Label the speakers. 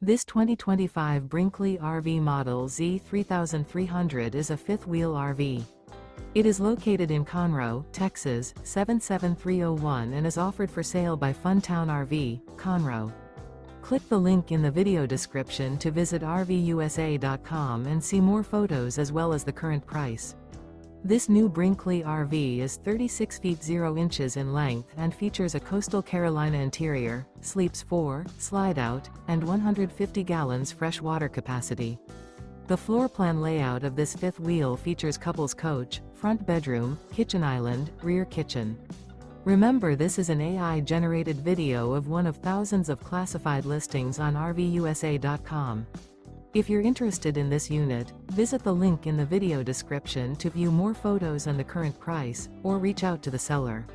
Speaker 1: This 2025 Brinkley RV Model Z 3300 is a fifth-wheel RV. It is located in Conroe, Texas, 77301 and is offered for sale by Funtown RV, Conroe. Click the link in the video description to visit RVUSA.com and see more photos as well as the current price. This new Brinkley RV is 36 feet 0 inches in length and features a coastal Carolina interior, sleeps 4, slide-out, and 150 gallons fresh water capacity. The floor plan layout of this fifth wheel features couples coach, front bedroom, kitchen island, rear kitchen. Remember, this is an AI-generated video of one of thousands of classified listings on RVUSA.com. If you're interested in this unit, visit the link in the video description to view more photos and the current price, or reach out to the seller.